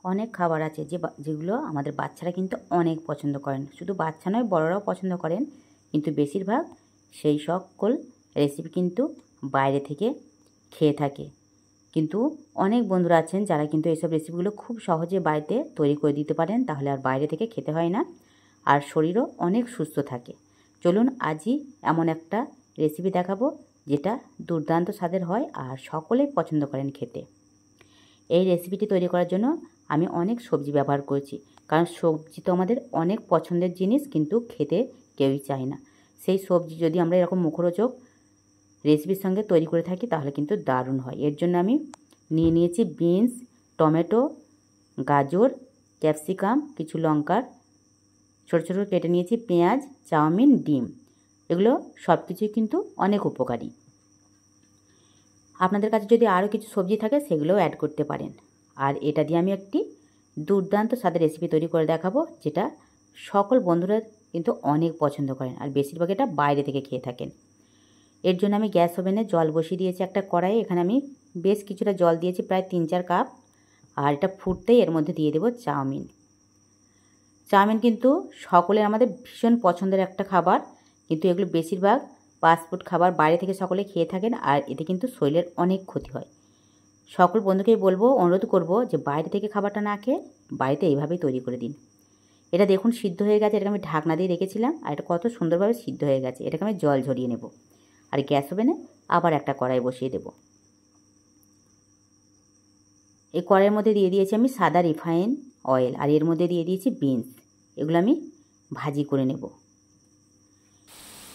অনেক খাবার আছে যেগুলো আমাদের বাচ্চারা কিন্তু অনেক পছন্দ করেন। শুধু বাচ্চা নয়, বড়রাও পছন্দ করেন, কিন্তু বেশিরভাগ সেই সকল রেসিপি কিন্তু বাইরে থেকে খেয়ে থাকে। কিন্তু অনেক বন্ধুরা আছেন যারা কিন্তু এইসব রেসিপিগুলো খুব সহজে বাড়িতে তৈরি করে দিতে পারেন, তাহলে আর বাইরে থেকে খেতে হয় না, আর শরীরও অনেক সুস্থ থাকে। চলুন আজই এমন একটা রেসিপি দেখাবো যেটা দুর্দান্ত স্বাদের হয় আর সকলেই পছন্দ করেন খেতে। এই রেসিপিটি তৈরি করার জন্য আমি অনেক সবজি ব্যবহার করেছি, কারণ সবজি তো আমাদের অনেক পছন্দের জিনিস, কিন্তু খেতে কেউই চায় না। সেই সবজি যদি আমরা এরকম মুখরোচক রেসিপির সঙ্গে তৈরি করে থাকি তাহলে কিন্তু দারুণ হয়। এর জন্য আমি নিয়ে নিয়েছি বিনস, টমেটো, গাজর, ক্যাপসিকাম, কিছু লঙ্কার ছোটো ছোটো কেটে নিয়েছি, পেঁয়াজ, চাউমিন, ডিম। এগুলো সব কিছুই কিন্তু অনেক উপকারী। আপনাদের কাছে যদি আরও কিছু সবজি থাকে সেগুলোও অ্যাড করতে পারেন। আর এটা দিয়ে আমি একটি দুর্দান্ত স্বাদের রেসিপি তৈরি করে দেখাবো, যেটা সকল বন্ধুরা কিন্তু অনেক পছন্দ করেন, আর বেশিরভাগ এটা বাইরে থেকে খেয়ে থাকেন। এর জন্য আমি গ্যাস ওভেনে জল বসিয়ে দিয়েছি একটা কড়াইয়ে। এখানে আমি বেশ কিছুটা জল দিয়েছি, প্রায় 3-4 কাপ। আর এটা ফুটতেই এর মধ্যে দিয়ে দেবো চাউমিন। চাউমিন কিন্তু সকলের আমাদের ভীষণ পছন্দের একটা খাবার, কিন্তু এগুলো বেশিরভাগ ফাস্টফুড খাবার বাইরে থেকে সকলে খেয়ে থাকেন, আর এতে কিন্তু শরীরের অনেক ক্ষতি হয়। সকল বন্ধুকেই বলবো, অনুরোধ করব যে বাইরে থেকে খাবারটা না খেয়ে বাড়িতে এইভাবেই তৈরি করে দিন। এটা দেখুন সিদ্ধ হয়ে গেছে। এটাকে আমি ঢাকনা দিয়ে রেখেছিলাম, আর এটা কত সুন্দরভাবে সিদ্ধ হয়ে গেছে। এটাকে আমি জল ঝরিয়ে নেব, আর গ্যাস ওভেনে আবার একটা কড়াই বসিয়ে দেব। এই কড়াইয়ের মধ্যে দিয়ে দিয়েছি আমি সাদা রিফাইন অয়েল, আর এর মধ্যে দিয়ে দিয়েছি বিনস। এগুলো আমি ভাজি করে নেব।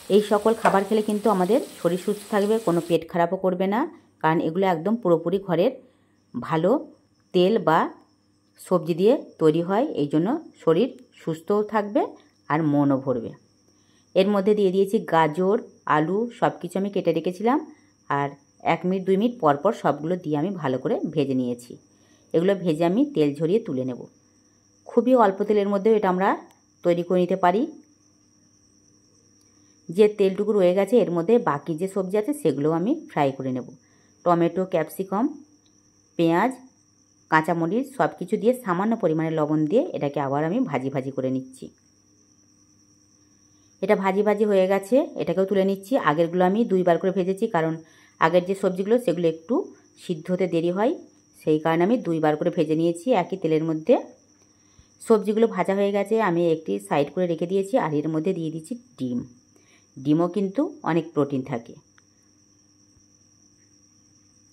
এই সকল খাবার খেলে কিন্তু আমাদের শরীর সুস্থ থাকবে, কোনো পেট খারাপও করবে না, কারণ এগুলো একদম পুরোপুরি ঘরের ভালো তেল বা সবজি দিয়ে তৈরি হয়। এই জন্য শরীর সুস্থও থাকবে আর মনও ভরবে। এর মধ্যে দিয়ে দিয়েছি গাজর, আলু, সব কিছু আমি কেটে রেখেছিলাম, আর 1 মিনিট 2 মিনিট পর পর সবগুলো দিয়ে আমি ভালো করে ভেজে নিয়েছি। এগুলো ভেজে আমি তেল ঝরিয়ে তুলে নেব। খুবই অল্প তেলের মধ্যে এটা আমরা তৈরি করে নিতে পারি। যে তেলটুকু রয়ে গেছে এর মধ্যে বাকি যে সবজি আছে সেগুলোও আমি ফ্রাই করে নেব। টমেটো, ক্যাপসিকাম, পেঁয়াজ, কাঁচামরিচ সব কিছু দিয়ে সামান্য পরিমাণে লবণ দিয়ে এটাকে আবার আমি ভাজি ভাজি করে নিচ্ছি। এটা ভাজি ভাজি হয়ে গেছে, এটাকেও তুলে নিচ্ছি। আগেরগুলো আমি 2 বার করে ভেজেছি, কারণ আগের যে সবজিগুলো সেগুলো একটু সিদ্ধ হতে দেরি হয়, সেই কারণে আমি 2 বার করে ভেজে নিয়েছি একই তেলের মধ্যে। সবজিগুলো ভাজা হয়ে গেছে, আমি একটি সাইড করে রেখে দিয়েছি, আর এর মধ্যে দিয়ে দিচ্ছি ডিম। ডিমও কিন্তু অনেক প্রোটিন থাকে।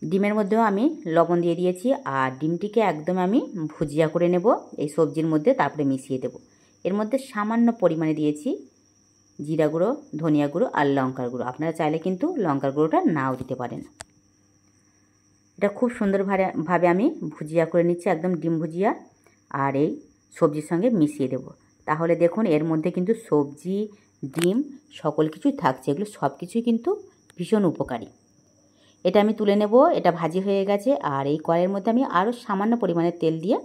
ডিমের মধ্যেও আমি লবণ দিয়ে দিয়েছি, আর ডিমটিকে একদম আমি ভুজিয়া করে নেব এই সবজির মধ্যে, তারপরে মিশিয়ে দেব। এর মধ্যে সামান্য পরিমাণে দিয়েছি জিরা গুঁড়ো, ধনিয়া গুঁড়ো আর লঙ্কার গুঁড়ো। আপনারা চাইলে কিন্তু লঙ্কার গুঁড়োটা নাও দিতে পারেন। এটা খুব সুন্দরভাবে আমি ভুজিয়া করে নিচ্ছি, একদম ডিম ভুজিয়া, আর এই সবজির সঙ্গে মিশিয়ে দেব। তাহলে দেখুন এর মধ্যে কিন্তু সবজি, ডিম সকল কিছুই থাকছে, এগুলো সব কিছুই কিন্তু ভীষণ উপকারী। এটা আমি তুলে নেব। এটা ভাজি হয়ে গেছে, আর এই কড়াইয়ের মধ্যে আমি আরও সামান্য পরিমাণে তেল দিয়ে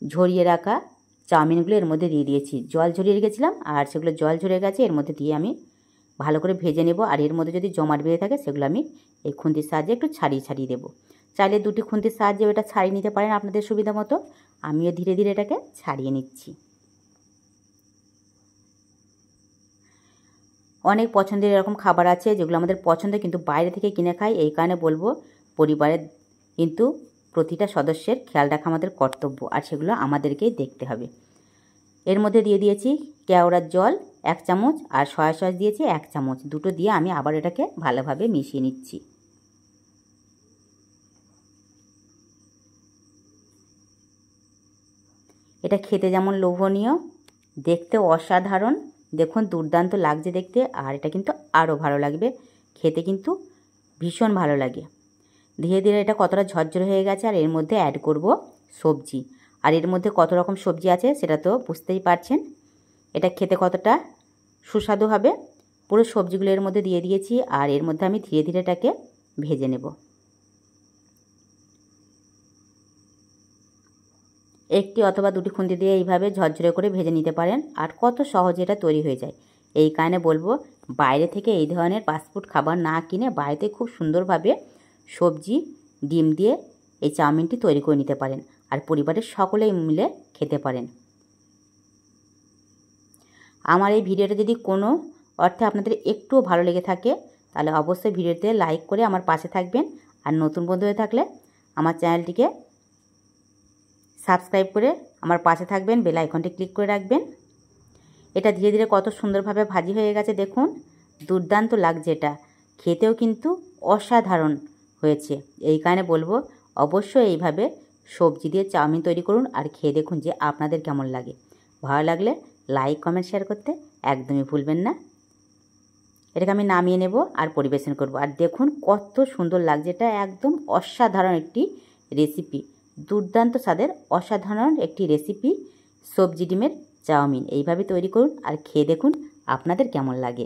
ঝরিয়ে রাখা চাউমিনগুলো এর মধ্যে দিয়ে দিয়েছি। জল ঝরিয়ে রেখেছিলাম, আর সেগুলো জল ঝরে গেছে, এর মধ্যে দিয়ে আমি ভালো করে ভেজে নেব। আর এর মধ্যে যদি জমাট বেঁধে থাকে সেগুলো আমি এই খুন্তির সাহায্যে একটু ছাড়িয়ে ছাড়িয়ে দেবো। চাইলে 2টি খুন্তির সাহায্যে এটা ছাড়িয়ে নিতে পারেন আপনাদের সুবিধা মতো। আমিও ধীরে ধীরে এটাকে ছাড়িয়ে নিচ্ছি। অনেক পছন্দের এরকম খাবার আছে যেগুলো আমাদের পছন্দ, কিন্তু বাইরে থেকে কিনে খাই। এই কারণে বলবো, পরিবারের কিন্তু প্রতিটা সদস্যের খেয়াল রাখা আমাদের কর্তব্য, আর সেগুলো আমাদেরকেই দেখতে হবে। এর মধ্যে দিয়ে দিয়েছি কেওড়ার জল 1 চামচ, আর সয়া সস দিয়েছি 1 চামচ। দুটো দিয়ে আমি আবার এটাকে ভালোভাবে মিশিয়ে নিচ্ছি। এটা খেতে যেমন লোভনীয়, দেখতেও অসাধারণ। দেখুন দুর্দান্ত লাগছে দেখতে, আর এটা কিন্তু আরও ভালো লাগবে খেতে, কিন্তু ভীষণ ভালো লাগে। ধীরে ধীরে এটা কতটা ঝরঝরে হয়ে গেছে, আর এর মধ্যে অ্যাড করব সবজি। আর এর মধ্যে কত রকম সবজি আছে সেটা তো বুঝতেই পারছেন। এটা খেতে কতটা সুস্বাদু হবে। পুরো সবজিগুলো এর মধ্যে দিয়ে দিয়েছি, আর এর মধ্যে আমি ধীরে ধীরে এটাকে ভেজে নেব। একটি অথবা 2টি খুন্তি দিয়ে এইভাবে ঝরঝরে করে ভেজে নিতে পারেন, আর কত সহজে এটা তৈরি হয়ে যায়। এই কারণে বলবো, বাইরে থেকে এই ধরনের ফাস্টফুড খাবার না কিনে বাড়িতে খুব সুন্দরভাবে সবজি, ডিম দিয়ে এই চাউমিনটি তৈরি করে নিতে পারেন। আর পরিবারের সকলেই মিলে খেতে পারেন। আমার এই ভিডিওটা যদি কোনো অর্থে আপনাদের একটুও ভালো লেগে থাকে তাহলে অবশ্যই ভিডিওতে লাইক করে আমার পাশে থাকবেন। আর নতুন বন্ধু হয়ে থাকলে আমার চ্যানেলটিকে সাবস্ক্রাইব করে আমার পাশে থাকবেন, বেল আইকনটি ক্লিক করে রাখবেন। এটা ধীরে ধীরে কত সুন্দরভাবে ভাজি হয়ে গেছে, দেখুন দুর্দান্ত লাগছে। এটা খেতেও কিন্তু অসাধারণ হয়েছে। এই কারণে বলবো অবশ্যই এইভাবে সবজি দিয়ে চাউমিন তৈরি করুন আর খেয়ে দেখুন যে আপনাদের কেমন লাগে। ভালো লাগলে লাইক কমেন্ট শেয়ার করতে একদমই ভুলবেন না। এটাকে আমি নামিয়ে নেব আর পরিবেশন করব। আর দেখুন কত সুন্দর লাগছে, এটা একদম অসাধারণ একটি রেসিপি, দুর্দান্ত স্বাদের অসাধারণ একটি রেসিপি সবজি ডিমের চাউমিন। এইভাবে তৈরি করুন আর খেয়ে দেখুন আপনাদের কেমন লাগে।